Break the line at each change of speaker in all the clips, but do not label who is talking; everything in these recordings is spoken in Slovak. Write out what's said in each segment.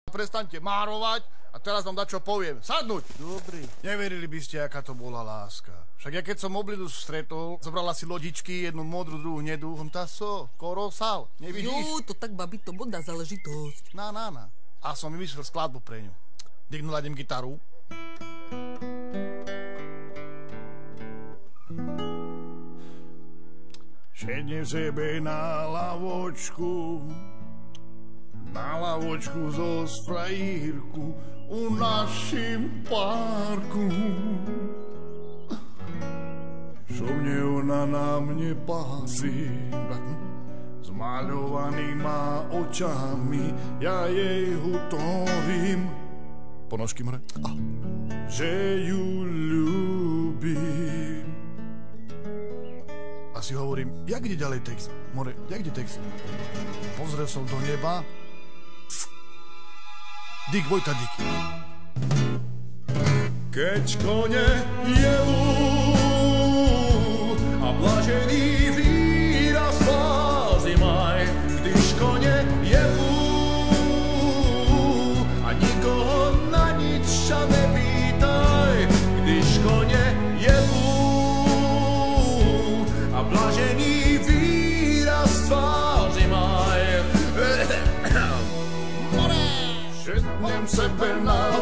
Prestaňte márovať a teraz vám dačo poviem. Sadnúť!
Dobrý.
Neverili by ste, aká to bola láska. Však ja keď som Oblidu stretol, zobrala si lodičky, jednu modrú, druhú hnedú, korosal, nevidíš?
Jo, to tak, babi, to bodná záležitosť.
Na. A som vymyslel skladbu pre ňu. Dignul idem gitaru. Šednem sebe na lavočku zo frajírku u našim parku. Čo mne ona na mne pásí, zmaľovanýma očami, ja jej hutorím. Ponožky, more? Že ju ľúbim. A si hovorím, jak ide ďalej text? More, jak ide text? Pozrel som do neba. Dik, Vojta, dik. Keď kone jelú a blažený výraz fázy maj, když kone jelú a nikoho na nič sa nepýtaj, když kone jelú a blažený výraz tváři maj. Šetnem sebe na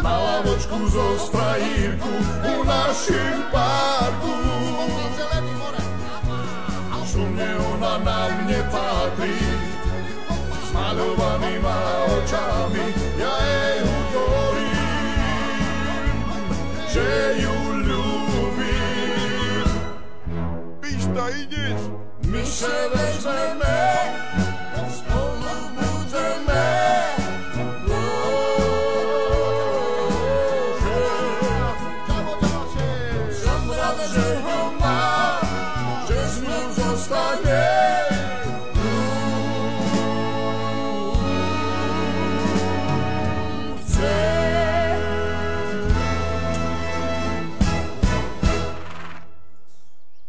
lavočku zo strahírku u našim parku. Čo mne ona na mne patrí, s maľovanýma očami, ja jej hovorím, že ju ľúbim. Pišta, ideš? My se vezmeme